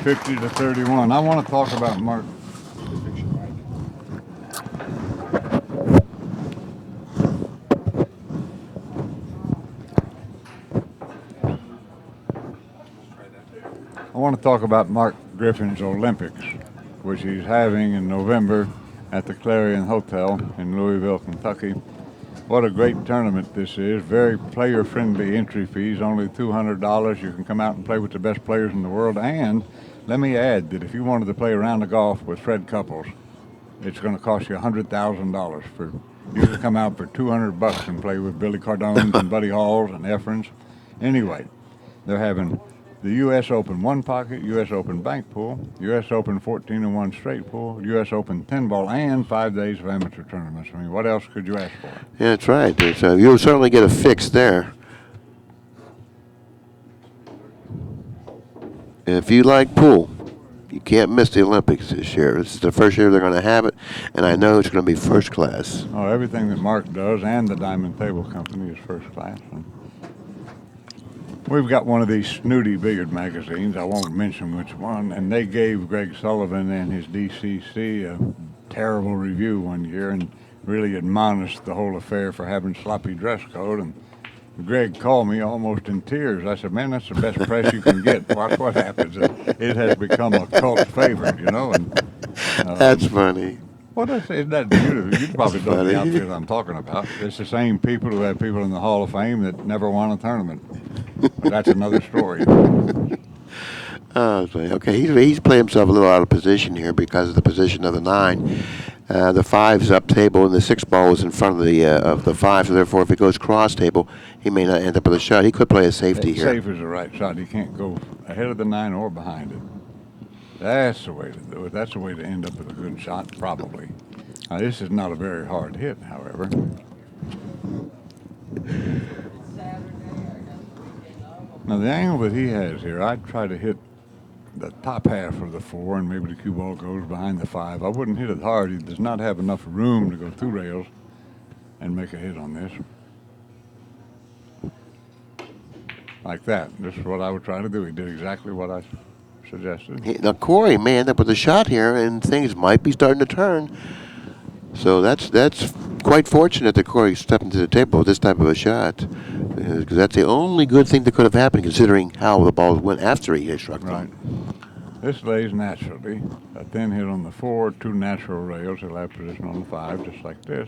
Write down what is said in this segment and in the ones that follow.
50-31. I want to talk about Mark. I want to talk about Mark Griffin's Olympics, which he's having in November at the Clarion Hotel in Louisville, Kentucky. What a great tournament this is. Very player-friendly entry fees, only $200. You can come out and play with the best players in the world. And let me add that if you wanted to play a round of golf with Fred Couples, it's going to cost you $100,000 for you to come out for $200 and play with Billy Cardones and Buddy Halls and Efrons. Anyway, they're having the U.S. Open one pocket, U.S. Open bank pool, U.S. Open 14-1 straight pool, U.S. Open 10 ball, and 5 days of amateur tournaments. I mean, what else could you ask for? Yeah, that's right. You'll certainly get a fix there. And if you like pool, you can't miss the Olympics this year. It's the first year they're going to have it, and I know it's going to be first class. Oh, everything that Mark does and the Diamond Table Company is first class. And we've got one of these snooty billiard magazines. I won't mention which one. And they gave Greg Sullivan and his DCC a terrible review one year and really admonished the whole affair for having sloppy dress code. And Greg called me almost in tears. I said, man, that's the best press you can get. Watch what happens. It has become a cult favorite, you know. And that's funny. What I say, isn't that beautiful? You probably know the outfit I'm talking about. It's the same people who have people in the Hall of Fame that never won a tournament. But that's another story. Okay, he's played himself a little out of position here because of the position of the 9. The 5's up table, and the 6 ball is in front of the 5. So therefore, if he goes cross table, he may not end up with a shot. He could play a safety here. Safe is the right shot. He can't go ahead of the 9 or behind it. That's the way to do it. That's the way to end up with a good shot, probably. Now, this is not a very hard hit, however. Now, the angle that he has here, I'd try to hit the top half of the 4, and maybe the cue ball goes behind the 5. I wouldn't hit it hard. He does not have enough room to go 2 rails and make a hit on this. Like that. This is what I would try to do. He did exactly what I suggested. Now, Corey may end up with a shot here, and things might be starting to turn. So that's quite fortunate that Corey stepped into the table with this type of a shot. Because that's the only good thing that could have happened, considering how the ball went after he hit struck. Right. This lays naturally. A thin hit on the 4, 2 natural rails. He'll have position on the 5, just like this.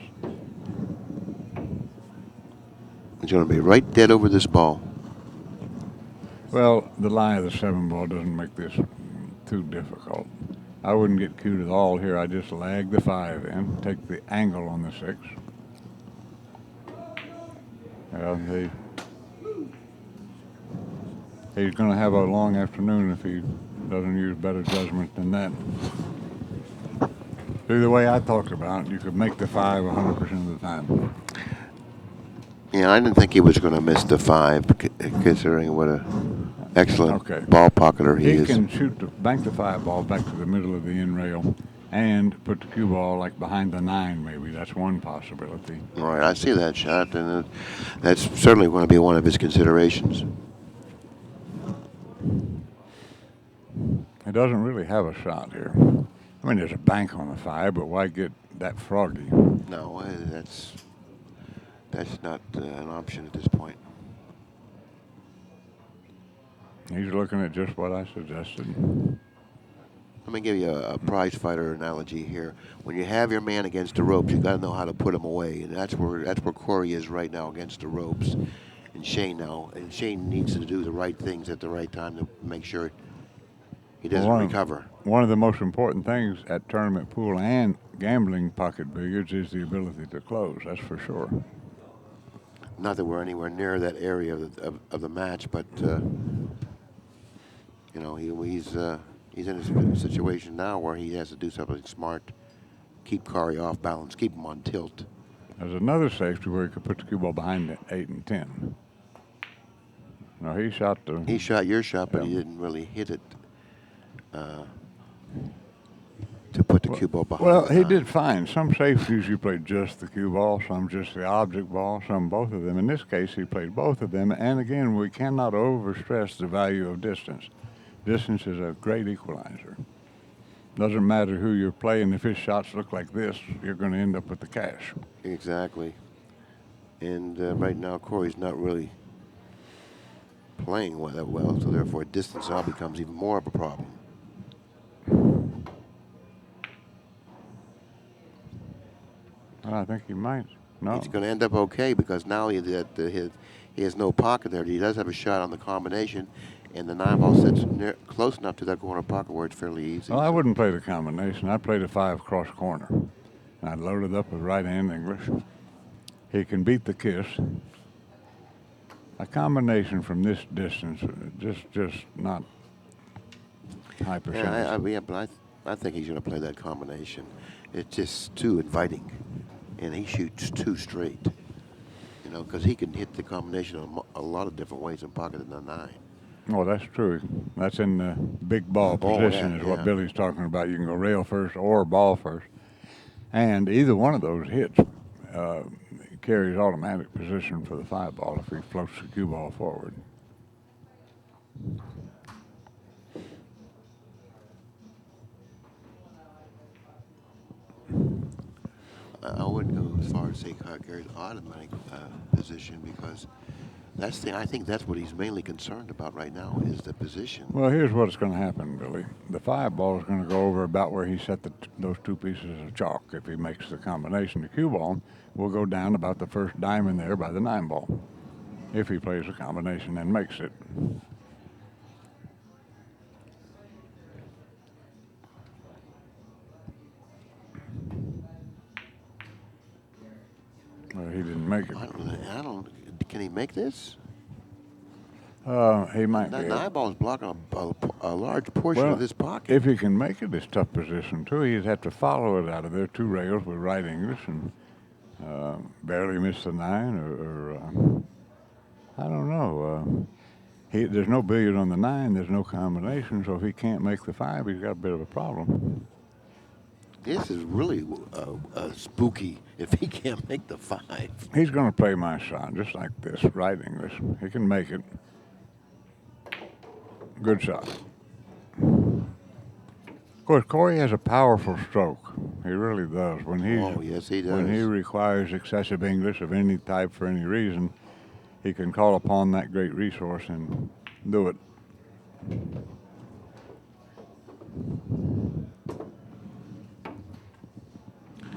He's going to be right dead over this ball. Well, the lie of the 7 ball doesn't make this too difficult. I wouldn't get cued at all here. I just lag the 5 in, take the angle on the 6. Well, he's going to have a long afternoon if he doesn't use better judgment than that. Do the way I talked about, you could make the 5 100% of the time. Yeah, I didn't think he was going to miss the 5, considering what an excellent ball pocketer he is. He can shoot bank the 5 ball back to the middle of the in rail and put the cue ball like behind the 9 maybe. That's one possibility. Right, I see that shot, and that's certainly going to be one of his considerations. He doesn't really have a shot here. I mean, there's a bank on the 5, but why get that froggy? No, that's not an option at this point. He's looking at just what I suggested. Let me give you a prize fighter analogy here. When you have your man against the ropes, you got to know how to put him away, and that's where Corey is right now against the ropes. And Shane needs to do the right things at the right time to make sure he doesn't recover. One of the most important things at tournament pool and gambling pocket billiards is the ability to close. That's for sure. Not that we're anywhere near that area of the match, but you know, he's in a situation now where he has to do something smart, keep Corey off balance, keep him on tilt. There's another safety where he could put the cue ball behind the 8 and 10. No, he shot your shot, but he didn't really hit it to put the cue ball behind. Well, he did fine. Some safeties you play just the cue ball, some just the object ball, some both of them. In this case, he played both of them. And again, we cannot overstress the value of distance. Distance is a great equalizer. Doesn't matter who you're playing. If his shots look like this, you're going to end up with the cash. Exactly. And right now, Corey's not really playing that well, so therefore distance now becomes even more of a problem. Well, I think he might. No. He's going to end up okay because now he has no pocket there. He does have a shot on the combination, and the 9-ball sits close enough to that corner pocket where it's fairly easy. Well, I wouldn't play the combination. I'd play the 5 cross corner. And I'd load it up with right-hand English. He can beat the kiss. A combination from this distance, just not high percentage. Yeah, but I think he's going to play that combination. It's just too inviting, and he shoots too straight. You know, because he can hit the combination a lot of different ways and pocket it in the 9. Oh, that's true. That's in the big ball position is what Billy's talking about. You can go rail first or ball first. And either one of those hits carries automatic position for the 5-ball if he floats the cue ball forward. I wouldn't go as far as say carries automatic position because I think that's what he's mainly concerned about right now is the position. Well, here's what's going to happen, Billy. The 5-ball is going to go over about where he set those 2 pieces of chalk. If he makes the combination, the cue ball will go down about the first diamond there by the 9-ball. If he plays the combination and makes it. Well, he didn't make it. I don't. Can he make this? He might. That 9-ball is blocking a large portion of this pocket. If he can make it, it's tough position too. He'd have to follow it out of there 2 rails with right English and barely miss the 9, or I don't know. There's no billiard on the 9. There's no combination. So if he can't make the 5, he's got a bit of a problem. This is really spooky if he can't make the 5. He's going to play my shot just like this, right English. He can make it. Good shot. Of course, Corey has a powerful stroke. He really does. Yes, he does. When he requires excessive English of any type for any reason, he can call upon that great resource and do it.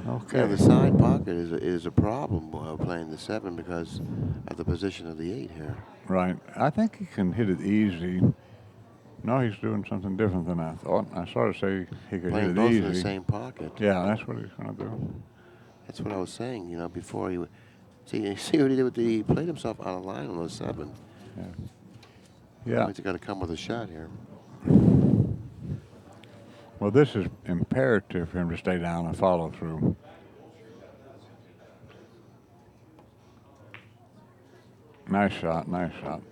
Okay. Yeah, the side pocket is a problem playing the 7 because of the position of the 8 here. Right. I think he can hit it easy. No, he's doing something different than I thought. I sort of say he could hit it both easy. in the same pocket. Yeah, that's what he's going to do. That's what I was saying, before he would. See what he did he played himself out of line on the 7. Yeah. He's got to come with a shot here. Well, this is imperative for him to stay down and follow through. Nice shot, nice shot.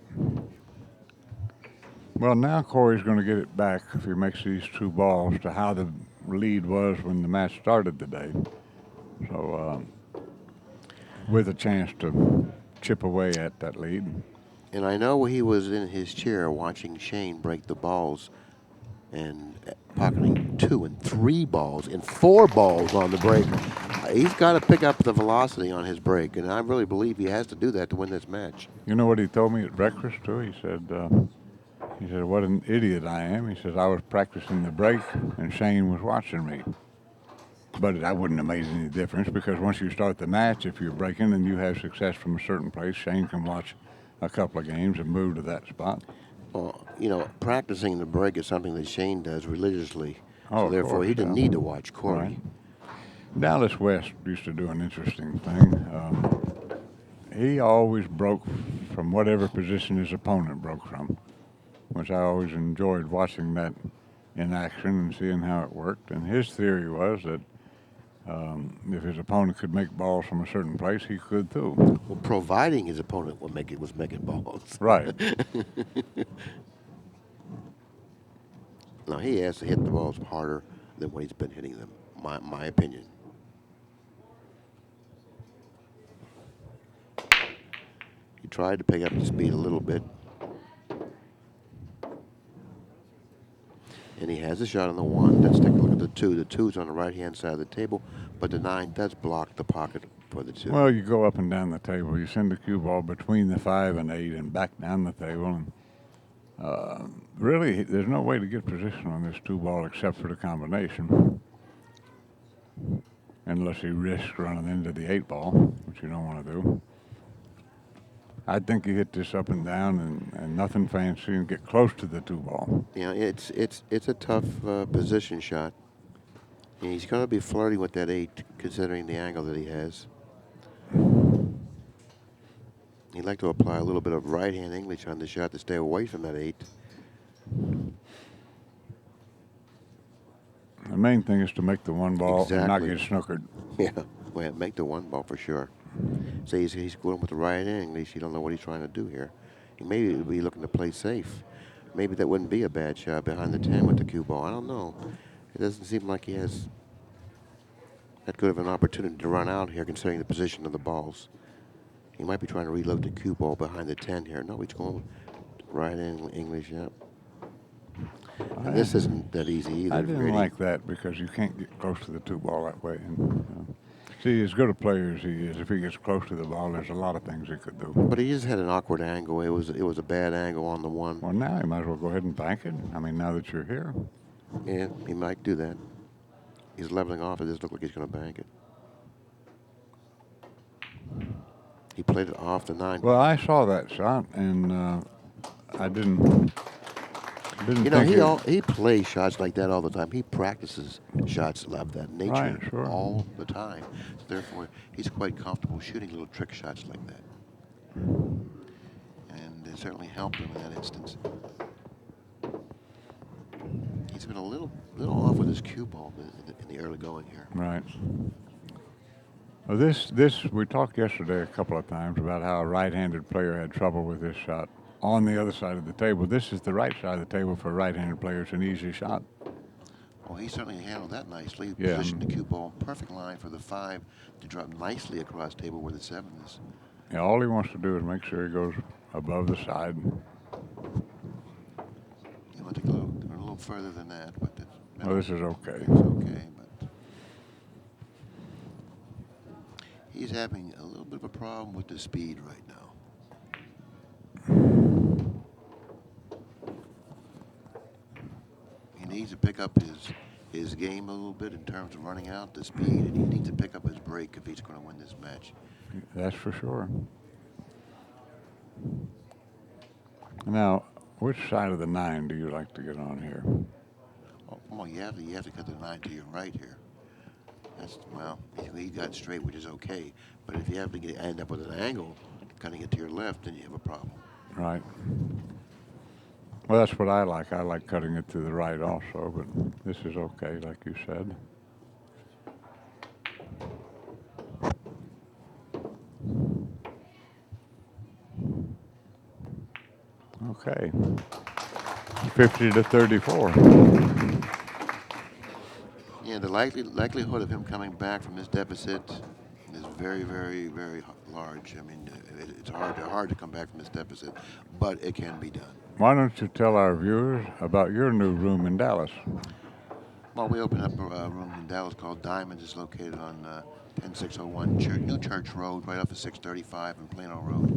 Well, now Corey's going to get it back if he makes these 2 balls to how the lead was when the match started today. So, with a chance to chip away at that lead. And I know he was in his chair watching Shane break the balls and pocketing 2 and 3 balls and 4 balls on the break. He's got to pick up the velocity on his break, and I really believe he has to do that to win this match. You know what he told me at breakfast, too? He said, what an idiot I am. He says, I was practicing the break, and Shane was watching me. But that wouldn't have made any difference because once you start the match, if you're breaking and you have success from a certain place, Shane can watch a couple of games and move to that spot. Well, practicing the break is something that Shane does religiously. Oh, so therefore, he didn't need to watch Corey. Right. Dallas West used to do an interesting thing. He always broke from whatever position his opponent broke from, which I always enjoyed watching that in action and seeing how it worked. And his theory was that if his opponent could make balls from a certain place, he could too. Well, providing his opponent was making balls. Right. Now, he has to hit the balls harder than what he's been hitting them, my opinion. He tried to pick up the speed a little bit. And he has a shot on the 1. Let's take a look at the 2. The 2's on the right-hand side of the table, but the 9 does block the pocket for the 2. Well, you go up and down the table. You send the cue ball between the 5 and 8 and back down the table. And really, there's no way to get position on this 2 ball except for the combination. Unless he risks running into the 8 ball, which you don't want to do. I think you hit this up and down and nothing fancy and get close to the 2 ball. Yeah, it's a tough position shot. And he's going to be flirting with that 8, considering the angle that he has. He'd like to apply a little bit of right-hand English on the shot to stay away from that 8. The main thing is to make the 1 ball Exactly. and not get snookered. Yeah, well, make the 1 ball for sure. Say he's going with the right-hand English. You don't know what he's trying to do here. He may be looking to play safe. Maybe that wouldn't be a bad shot behind the 10 with the cue ball. I don't know. It doesn't seem like he has that good of an opportunity to run out here, considering the position of the balls. He might be trying to reload the cue ball behind the 10 here. No, he's going right-hand English, yeah. And this isn't that easy either. I didn't really. like that because you can't get close to the 2 ball that way. And, see, as good a player as he is, if he gets close to the ball, there's a lot of things he could do. But he just had an awkward angle. It was a bad angle on the 1. Well, now you might as well go ahead and bank it. I mean, now that you're here. Yeah, he might do that. He's leveling off. It doesn't look like he's going to bank it. He played it off the 9. Well, I saw that shot, and I didn't You know, think he plays shots like that all the time. He practices shots of that nature Right, sure. all the time. So therefore, he's quite comfortable shooting little trick shots like that. And it certainly helped him in that instance. He's been a little off with his cue ball in the early going here. Right. Well, this we talked yesterday a couple of times about how a right-handed player had trouble with this shot on the other side of the table. This is the right side of the table for a right-handed player. It's an easy shot. Well, he certainly handled that nicely. Yeah. Positioned the cue ball in perfect line for the 5 to drop nicely across table where the 7 is. Yeah, all he wants to do is make sure he goes above the side. You want to go a little further than that, but Well, this is okay. it's okay. But he's having a little bit of a problem with the speed right now. He needs to pick up his game a little bit in terms of running out the speed, and he needs to pick up his break if he's going to win this match. That's for sure. Now, which side of the 9 do you like to get on here? Oh, well, you have to cut the 9 to your right here. Well, he got straight, which is okay. But if you have to end up with an angle, cutting it to your left, then you have a problem. Right. Well, that's what I like. I like cutting it to the right also, but this is okay, like you said. Okay. 50 to 34. Yeah, the likelihood of him coming back from this deficit is very, very, very large. I mean, it's hard to come back from this deficit, but it can be done. Why don't you tell our viewers about your new room in Dallas? Well, we opened up a room in Dallas called Diamonds. It's located on 10601 New Church Road, right off of 635 and Plano Road.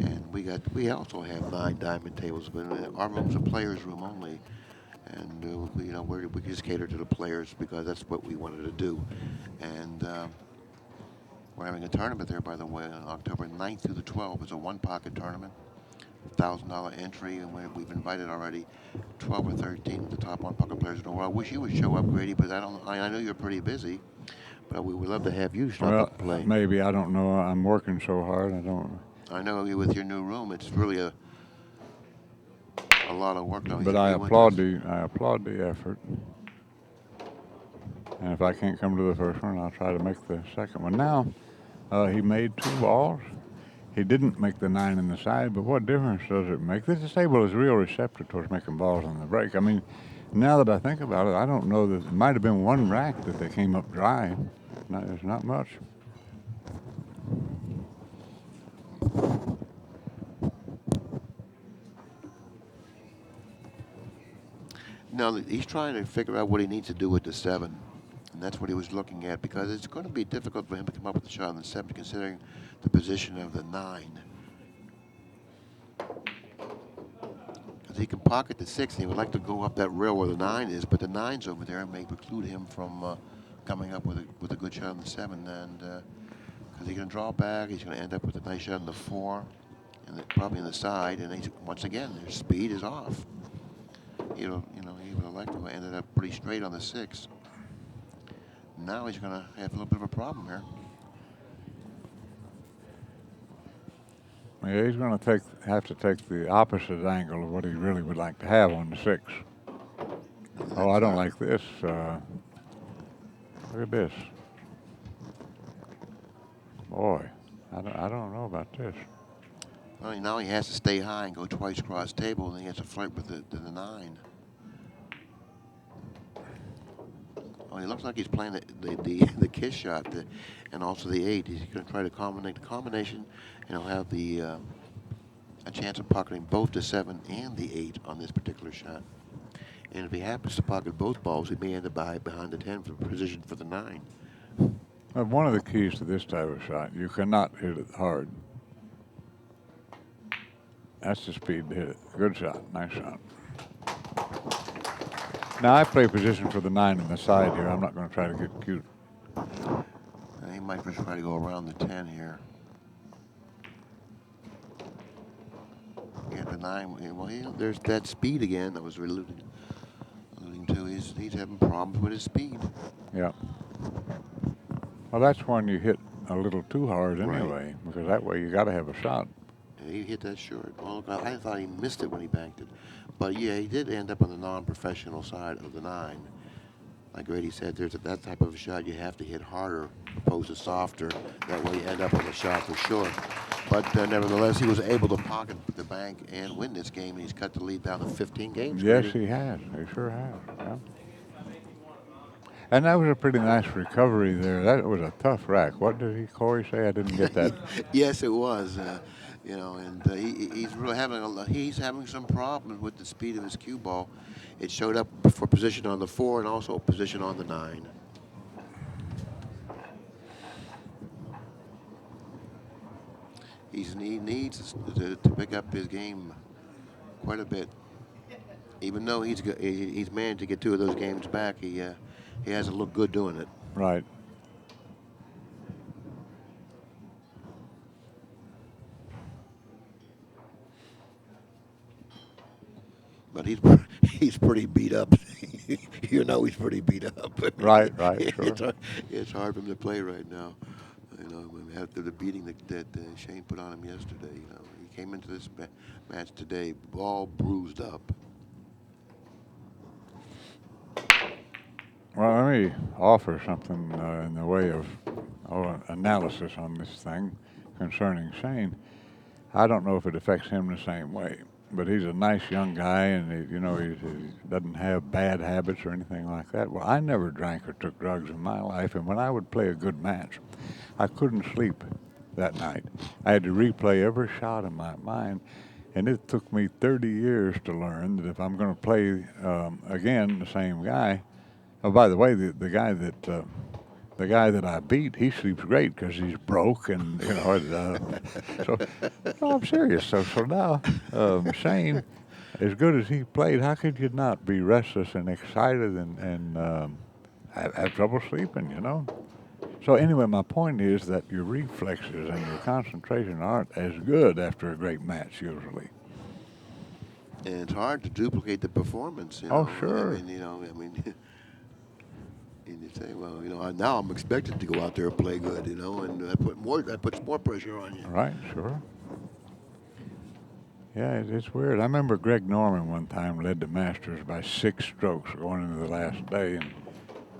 And we also have 9 diamond tables, but our room's a players' room only. And we just cater to the players because that's what we wanted to do. And we're having a tournament there, by the way, on October 9th through the 12th. It's a 1-pocket tournament, $1,000 entry, and we've invited already 12 or 13 of the top 1-pocket players in the world. I wish you would show up, Grady, but I know you're pretty busy. But we would love to have you stop up and play. Maybe. I don't know. I'm working so hard. I know with your new room, it's really a lot of work. But I applaud the effort. And if I can't come to the first one, I'll try to make the second one. Now, he made 2 balls. He didn't make the 9 in the side, but what difference does it make? This table is real receptive towards making balls on the break. I mean, now that I think about it, I don't know that it might have been 1 rack that they came up dry. There's not much. Now he's trying to figure out what he needs to do with the 7, and that's what he was looking at, because it's going to be difficult for him to come up with a shot on the 7, considering the position of the 9. Because he can pocket the 6, and he would like to go up that rail where the 9 is, but the 9's over there and may preclude him from coming up with a good shot on the 7. And because he's going to draw back, he's going to end up with a nice shot on the 4, and probably in the side. And he's, once again, their speed is off. He would have liked to have ended up pretty straight on the 6. Now he's going to have a little bit of a problem here. Yeah, he's going to have to take the opposite angle of what he really would like to have on the 6. Oh, I don't like this. Look at this. Boy, I don't know about this. Well, now he has to stay high and go twice cross table, and then he has to flirt with the 9. Oh, he looks like he's playing the kiss shot and also the 8. He's going to try to combine the combination, and he'll have a chance of pocketing both the 7 and the 8 on this particular shot. And if he happens to pocket both balls, he may end up behind the 10 for position for the 9. One of the keys to this type of shot, you cannot hit it hard. That's the speed to hit it. Good shot. Nice shot. Now, I play position for the 9 on the side here. I'm not going to try to get cute. He might just try to go around the 10 here. Yeah, the 9. Well, there's that speed again that was alluding to. He's having problems with his speed. Yeah. Well, that's when you hit a little too hard anyway, right. Because that way you got to have a shot. Yeah, he hit that short. Well, I thought he missed it when he banked it. But yeah, he did end up on the non-professional side of the 9. Like Grady said, there's that type of a shot you have to hit harder opposed to softer. That way you end up with a shot for short. But nevertheless, he was able to pocket the bank and win this game. And he's cut the lead down to 15 games. Yes, Grady. he has. He sure has. Yeah. And that was a pretty nice recovery there. That was a tough rack. What did Corey say? I didn't get that. Yes, it was. He's really having some problems with the speed of his cue ball. It showed up for position on the 4 and also position on the 9. He needs to pick up his game quite a bit. Even though he's managed to get 2 of those games back, he hasn't looked good doing it. Right. But he's pretty beat up. He's pretty beat up. Right, sure. It's hard for him to play right now. After the beating that Shane put on him yesterday, he came into this match today all bruised up. Well, let me offer something in the way of analysis on this thing concerning Shane. I don't know if it affects him the same way, but he's a nice young guy, and he doesn't have bad habits or anything like that. Well, I never drank or took drugs in my life, and when I would play a good match, I couldn't sleep that night. I had to replay every shot in my mind, and it took me 30 years to learn that if I'm going to play again the same guy. Oh, by the way, the guy that I beat, he sleeps great because he's broke, and so no, I'm serious. So now, Shane, as good as he played, how could you not be restless and excited and have trouble sleeping? So anyway, my point is that your reflexes and your concentration aren't as good after a great match usually. And it's hard to duplicate the performance. Oh, sure. And you say, well, now I'm expected to go out there and play good, and that puts more pressure on you. Right, sure. Yeah, it's weird. I remember Greg Norman one time led the Masters by 6 strokes going into the last day, and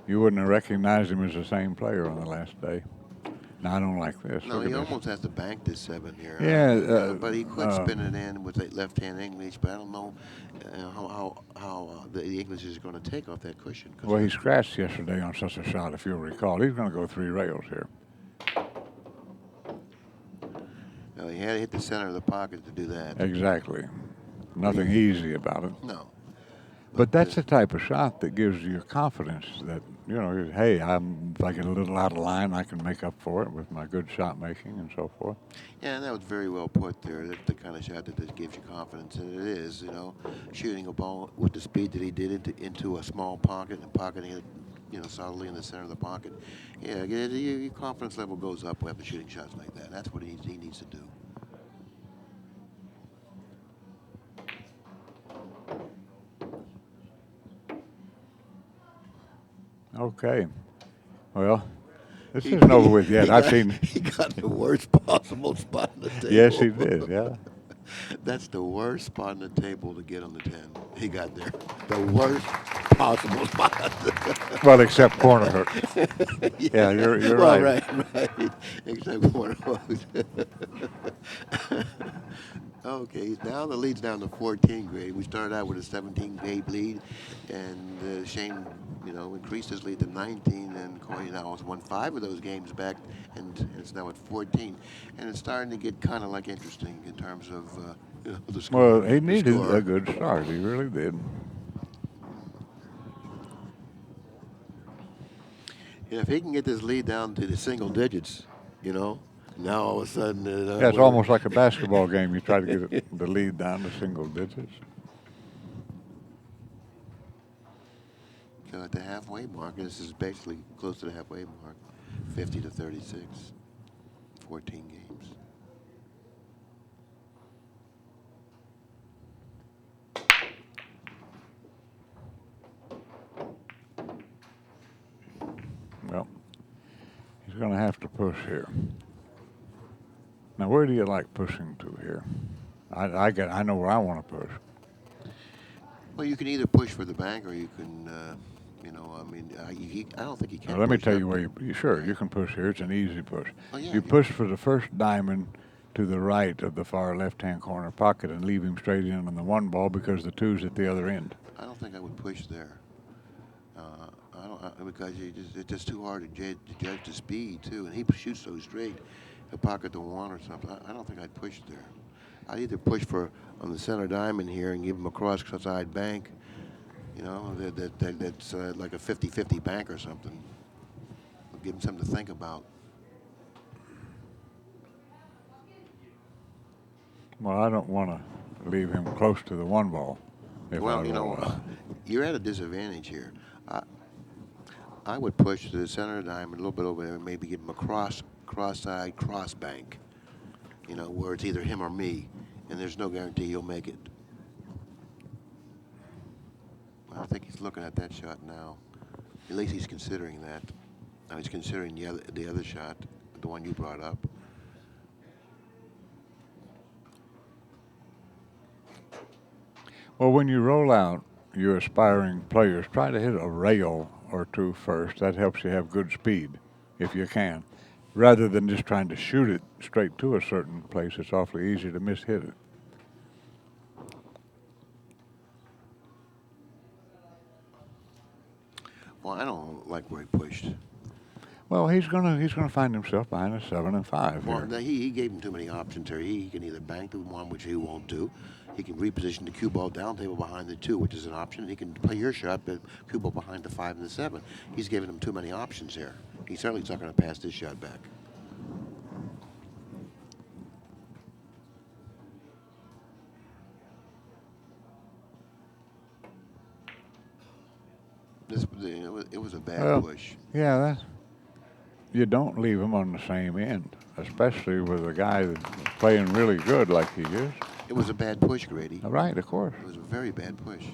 you wouldn't have recognized him as the same player on the last day. Now, I don't like this. No, he almost has to bank this 7 here. Yeah. But he could spin it in with that left-hand English, but I don't know how the English is going to take off that cushion. Well, he scratched yesterday on such a shot, if you'll recall. He's going to go 3 rails here. He had to hit the center of the pocket to do that. Exactly. Nothing easy about it. No. But that's the type of shot that gives you confidence that, you know, hey, if I get a little out of line, I can make up for it with my good shot making and so forth. Yeah, and that was very well put there. That's the kind of shot that just gives you confidence, and it is, you know, shooting a ball with the speed that he did into a small pocket and pocketing it, you know, solidly in the center of the pocket. Yeah, your confidence level goes up after shooting shots like that. That's what he needs to do. Okay. Well, this isn't over with yet. I've seen. He got the worst possible spot on the table. Yes, he did. Yeah. That's the worst spot on the table to get on the 10. He got there. The worst possible spot. Well, except corner hook. Yeah, you're well, right. right. Except corner hooks. Okay, now the lead's down to 14 grade. We started out with a 17 grade lead, and Shane, you know, increased his lead to 19, and Corey now has won 5 of those games back, and it's now at 14. And it's starting to get kind of like interesting in terms of you know, the score. Well, he needed a good start. He really did. Yeah, if he can get this lead down to the single digits, you know, now all of a sudden. Yeah, it's almost like a basketball game. You try to get the lead down to single digits. So at the halfway mark, this is basically close to the halfway mark, 50 to 36, 14 games. Well, he's going to have to push here. Now, where do you like pushing to here? I know where I want to push. Well, you can either push for the bank or you can, you know, I mean, I don't think he can. Now, let me push tell up you where to- you can push here. It's an easy push. Oh, yeah, You push for the first diamond to the right of the far left-hand corner pocket and leave him straight in on the 1 ball because the 2's at the other end. I don't think I would push there. Because it's just too hard to judge the speed too, and he shoots so straight. He'll pocket the 1 or something. I don't think I'd push there. I'd either push for on the center diamond here and give him a cross-side bank. You know, that's like a 50-50 bank or something. It'll give him something to think about. Well, I don't want to leave him close to the 1 ball. Well, you know, you're at a disadvantage here. I would push to the center diamond a little bit over there and maybe give him a cross-side cross bank. You know, where it's either him or me, and there's no guarantee you'll make it. I think he's looking at that shot now. At least he's considering that. Now he's considering the other shot, the one you brought up. Well, when you roll out your aspiring players, try to hit a rail or 2 first. That helps you have good speed, if you can. Rather than just trying to shoot it straight to a certain place, it's awfully easy to miss-hit it. Well, I don't like where he pushed. Well, he's gonna find himself behind a 7 and 5 Well, here. no, he gave him too many options here. He can either bank the 1, which he won't do. He can reposition the cue ball down table behind the 2, which is an option. He can play your shot, but cue ball behind the 5 and the 7. He's giving him too many options here. He certainly's not going to pass this shot back. It was a bad push. Yeah, you don't leave him on the same end, especially with a guy that's playing really good like he is. It was a bad push, Grady. Right, of course. It was a very bad push.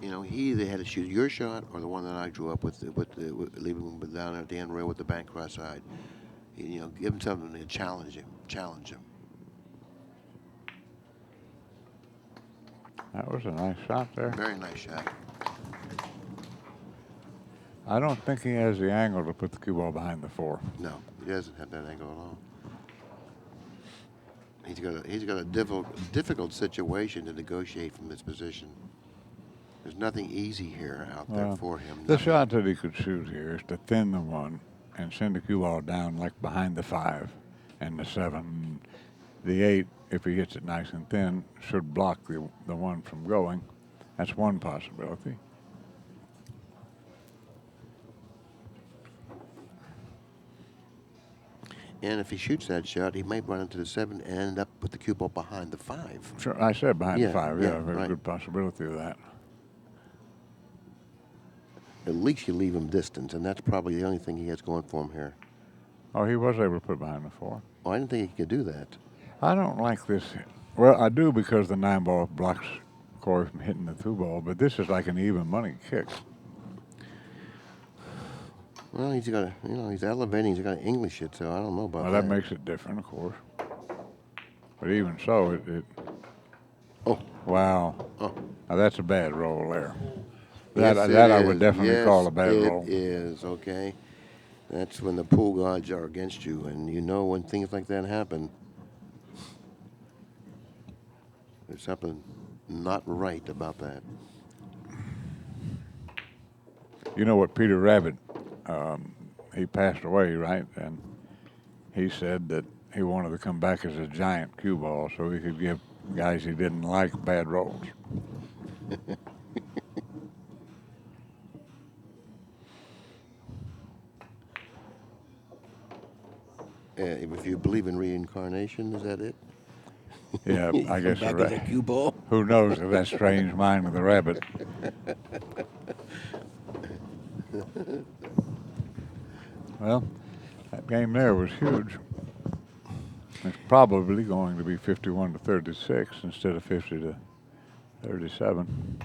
You know, he either had to shoot your shot or the one that I drew up with leaving him down at the end rail with the bank cross side. You know, give him something to challenge him. That was a nice shot there. Very nice shot. I don't think he has the angle to put the cue ball behind the 4. No, he doesn't have that angle at all. He's got a difficult situation to negotiate from this position. There's nothing easy here out there for him. The shot that he could shoot here is to thin the 1 and send the cue ball down like behind the 5 and the 7. the 8, if he hits it nice and thin, should block the 1 from going. That's one possibility. And if he shoots that shot, he might run into the 7 and end up with the cue ball behind the 5. Sure, I said behind Yeah, the 5. yeah, Yeah, very right. good possibility of that. At least you leave him distance, and that's probably the only thing he has going for him here. Oh, he was able to put behind the 4. Oh, I didn't think he could do that. I don't like this. Well, I do because the 9 ball blocks Corey from hitting the 2 ball, but this is like an even money kick. Well, he's got he's elevating. He's got to English it, so I don't know about Well, that. that makes it different, of course. But even so, it Oh. Wow. Oh. Now that's a bad roll there. Yes, That I it would is. definitely Yes, call a bad roll. It is, okay. That's when the pool gods are against you, and you know when things like that happen, there's something not right about that. You know what, Peter Rabbit, he passed away, right? And he said that he wanted to come back as a giant cue ball so he could give guys he didn't like bad rolls. If you believe in reincarnation, is that it? Yeah, I guess back as a cue ball. Who knows if that strange mind of the rabbit. Well, that game there was huge. It's probably going to be 51 to 36 instead of 50 to 37.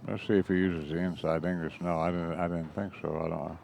Let's see if he uses the inside English. No, I didn't think so. I don't.